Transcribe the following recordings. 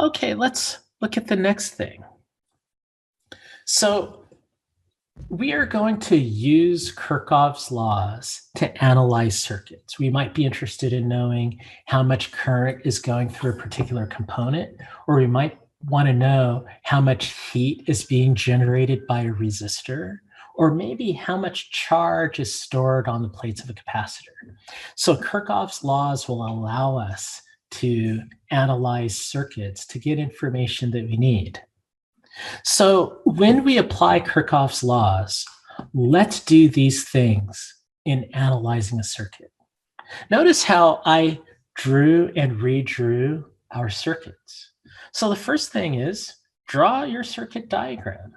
Okay, let's look at the next thing. So we are going to use Kirchhoff's laws to analyze circuits. We might be interested in knowing how much current is going through a particular component, or we might want to know how much heat is being generated by a resistor, or maybe how much charge is stored on the plates of a capacitor. So Kirchhoff's laws will allow us to analyze circuits to get information that we need. So when we apply Kirchhoff's laws, let's do these things in analyzing a circuit. Notice how I drew and redrew our circuits. So the first thing is draw your circuit diagram.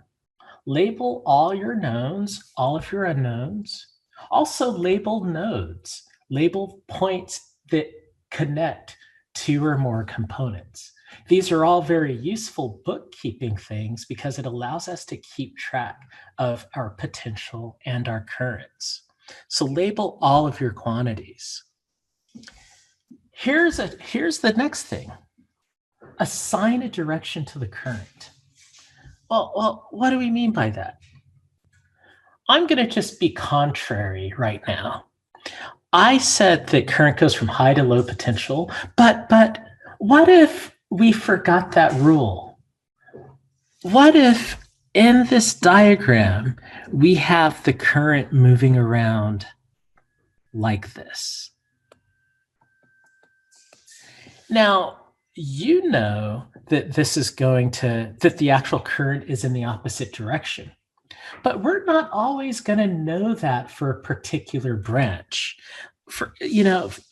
Label all your knowns, all of your unknowns. Also label nodes. Label points that connect two or more components. These are all very useful bookkeeping things because it allows us to keep track of our potential and our currents. So label all of your quantities. Here's the next thing. Assign a direction to the current. Well, what do we mean by that? I'm going to just be contrary right now. I said that current goes from high to low potential, but what if we forgot that rule? What if in this diagram we have the current moving around like this? Now, you know that that the actual current is in the opposite direction. But we're not always going to know that for a particular branch.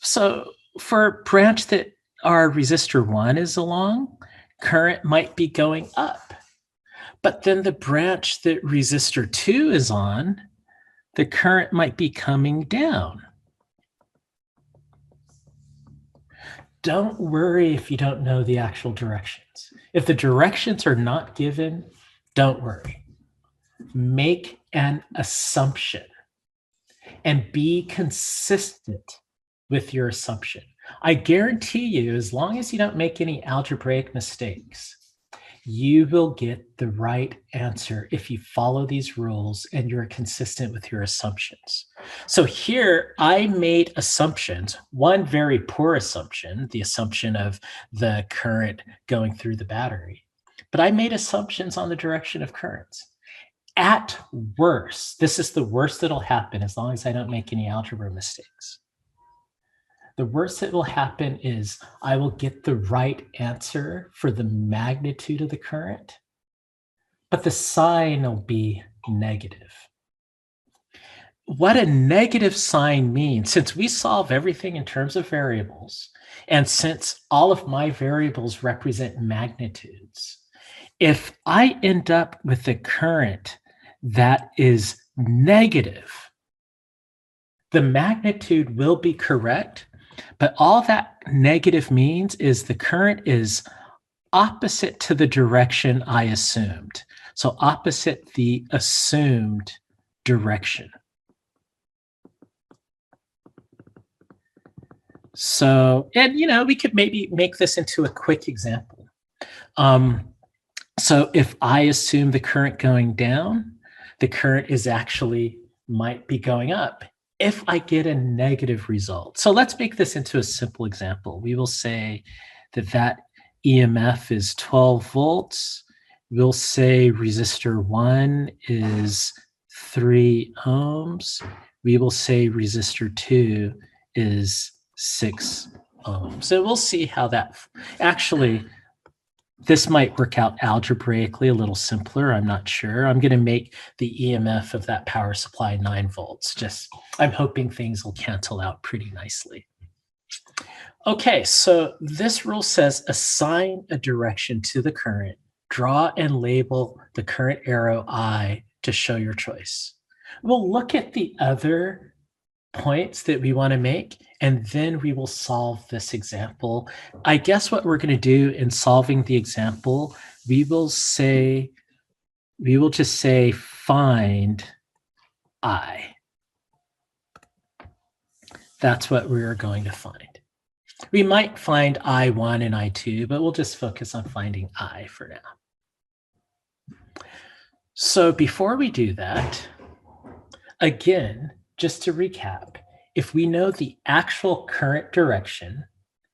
So for a branch that our resistor 1 is along, current might be going up. But then the branch that resistor 2 is on, the current might be coming down. Don't worry if you don't know the actual directions. If the directions are not given, don't worry. Make an assumption and be consistent with your assumption. I guarantee you, as long as you don't make any algebraic mistakes, you will get the right answer if you follow these rules and you're consistent with your assumptions. So here I made assumptions, one very poor assumption, the assumption of the current going through the battery, but I made assumptions on the direction of currents. At worst, this is the worst that'll happen as long as I don't make any algebra mistakes. The worst that will happen is I will get the right answer for the magnitude of the current, but the sign will be negative. What a negative sign means, since we solve everything in terms of variables, and since all of my variables represent magnitudes, if I end up with a current that is negative, the magnitude will be correct, but all that negative means is the current is opposite to the direction I assumed. So opposite the assumed direction. So, and we could maybe make this into a quick example. So if I assume the current going down, the current is actually might be going up if I get a negative result. So let's make this into a simple example. We will say that EMF is 12 volts. We'll say resistor 1 is 3 ohms. We will say resistor 2 is 6 ohms. So we'll see how that actually, this might work out algebraically a little simpler. I'm not sure. I'm going to make the EMF of that power supply 9 volts. I'm hoping things will cancel out pretty nicely. Okay, so this rule says assign a direction to the current. Draw and label the current arrow I to show your choice. We'll look at the other points that we want to make, and then we will solve this example. I guess what we're going to do in solving the example, we will just say find I. That's what we're going to find. We might find I1 and I2, but we'll just focus on finding I for now. So before we do that, again, just to recap, if we know the actual current direction,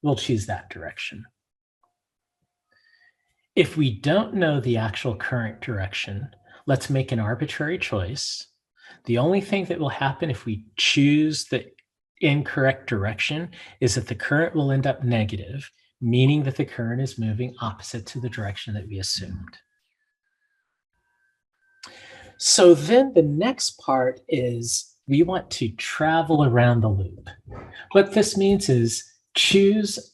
we'll choose that direction. If we don't know the actual current direction, let's make an arbitrary choice. The only thing that will happen if we choose the incorrect direction is that the current will end up negative, meaning that the current is moving opposite to the direction that we assumed. So then the next part is we want to travel around the loop. What this means is choose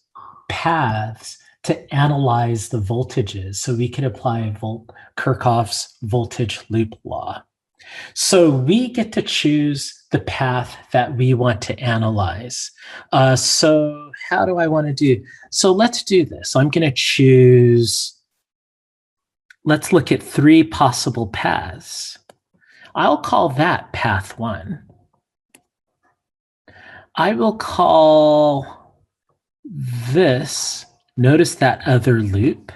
paths to analyze the voltages so we can apply Kirchhoff's voltage loop law. So we get to choose the path that we want to analyze. So how do I want to do? So let's do this. I'm going to choose, let's look at 3 possible paths. I'll call that path 1. I will call this, notice that other loop,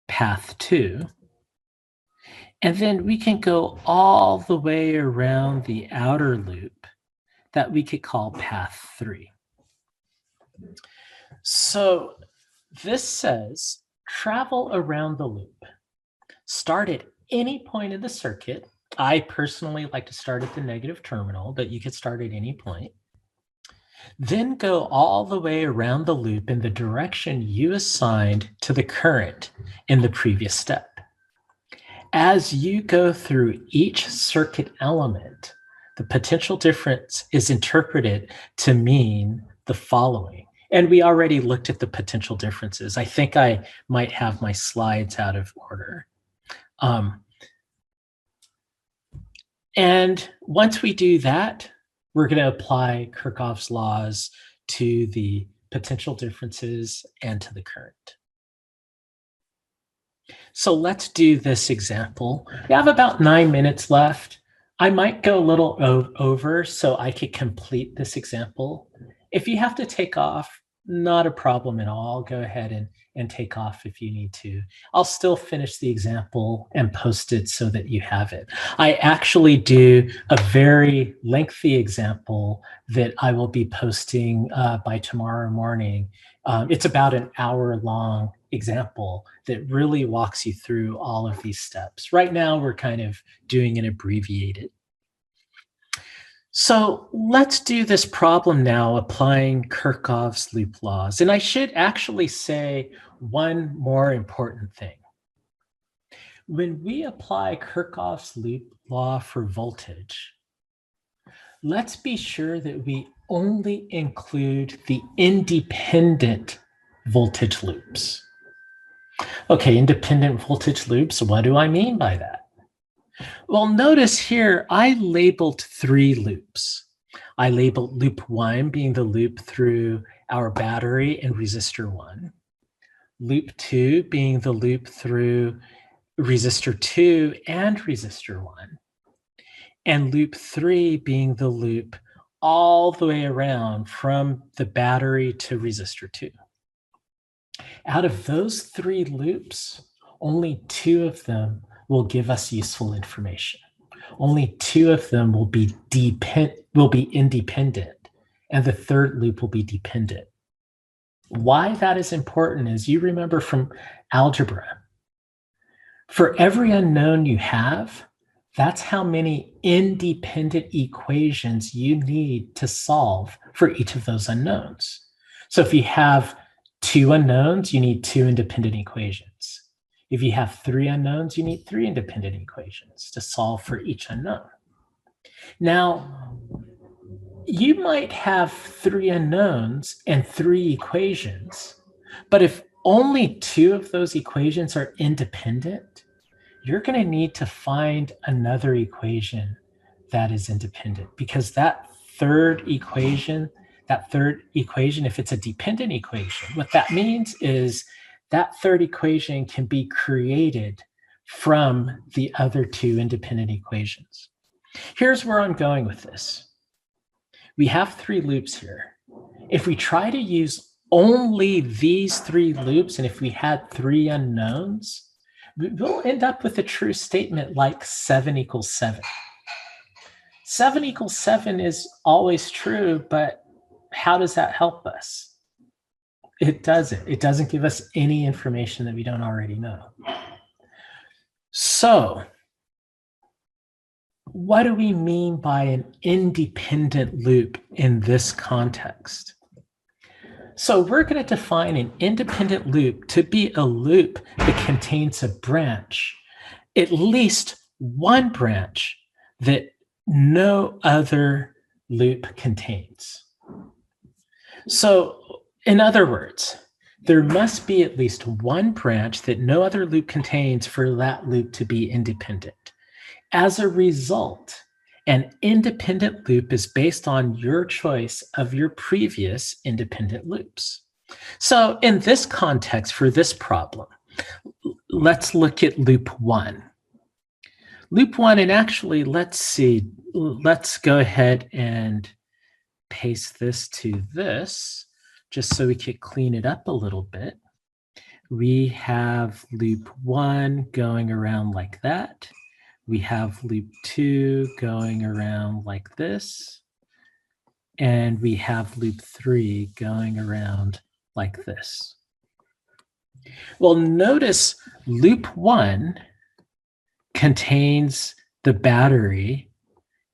path 2. And then we can go all the way around the outer loop that we could call path 3. So this says travel around the loop. Start at any point in the circuit. I personally like to start at the negative terminal, but you could start at any point. Then go all the way around the loop in the direction you assigned to the current in the previous step. As you go through each circuit element, the potential difference is interpreted to mean the following. And we already looked at the potential differences. I think I might have my slides out of order. And once we do that, we're going to apply Kirchhoff's laws to the potential differences and to the current. So let's do this example. We have about 9 minutes left. I might go a little over so I could complete this example. If you have to take off, not a problem at all. Go ahead and take off if you need to. I'll still finish the example and post it so that you have it. I actually do a very lengthy example that I will be posting by tomorrow morning. It's about an hour-long example that really walks you through all of these steps. Right now, we're kind of doing an abbreviated. So let's do this problem now applying Kirchhoff's loop laws. And I should actually say one more important thing. When we apply Kirchhoff's loop law for voltage, let's be sure that we only include the independent voltage loops. Okay, independent voltage loops, what do I mean by that? Well, notice here, I labeled 3 loops. I labeled loop 1 being the loop through our battery and resistor 1. Loop 2 being the loop through resistor 2 and resistor 1. And loop 3 being the loop all the way around from the battery to resistor 2. Out of those 3 loops, only 2 of them will give us useful information. Only 2 of them will be independent, and the third loop will be dependent. Why that is important is you remember from algebra. For every unknown you have, that's how many independent equations you need to solve for each of those unknowns. So if you have 2 unknowns, you need 2 independent equations. If you have 3 unknowns, you need 3 independent equations to solve for each unknown. Now, you might have 3 unknowns and 3 equations, but if only 2 of those equations are independent, you're going to need to find another equation that is independent, because that third equation, if it's a dependent equation, what that means is that third equation can be created from the other 2 independent equations. Here's where I'm going with this. We have 3 loops here. If we try to use only these three loops, and if we had three unknowns, we'll end up with a true statement like 7 equals 7. 7 equals 7 is always true, but how does that help us? It doesn't. It doesn't give us any information that we don't already know. So, what do we mean by an independent loop in this context? So we're going to define an independent loop to be a loop that contains a branch, at least one branch that no other loop contains. So in other words, there must be at least one branch that no other loop contains for that loop to be independent. As a result, an independent loop is based on your choice of your previous independent loops. So in this context, for this problem, let's look at loop 1. Loop 1, and actually, let's go ahead and paste this to this, just so we could clean it up a little bit. We have loop 1 going around like that. We have loop 2 going around like this. And we have loop 3 going around like this. Well, notice loop 1 contains the battery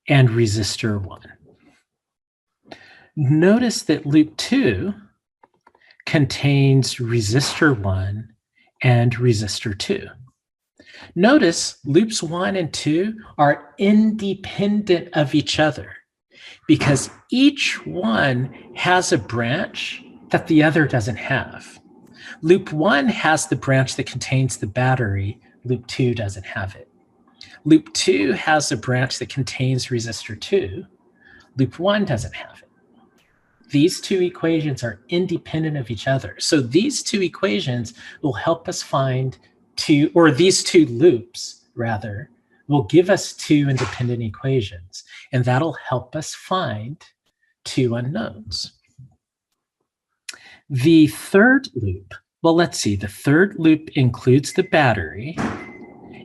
and resistor 1. Notice that loop 2 contains resistor 1 and resistor 2. Notice loops 1 and 2 are independent of each other because each one has a branch that the other doesn't have. Loop 1 has the branch that contains the battery. Loop 2 doesn't have it. Loop 2 has a branch that contains resistor 2. Loop 1 doesn't have it. These two equations are independent of each other. So these two equations will help us find these two loops, rather, will give us two independent equations, and that'll help us find two unknowns. The third loop, well, let's see, the third loop includes the battery,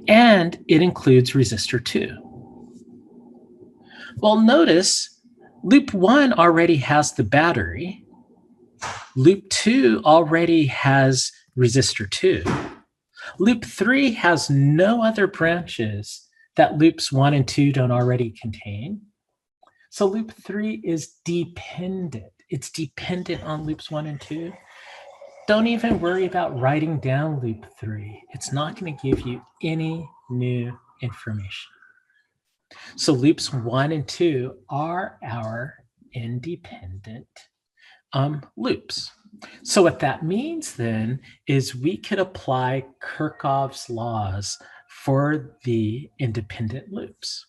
and it includes resistor 2. Well, notice loop 1 already has the battery. Loop 2 already has resistor 2. Loop 3 has no other branches that loops 1 and 2 don't already contain. So loop 3 is dependent. It's dependent on loops 1 and 2. Don't even worry about writing down loop 3. It's not going to give you any new information. So loops 1 and 2 are our independent loops. So what that means then is we could apply Kirchhoff's laws for the independent loops.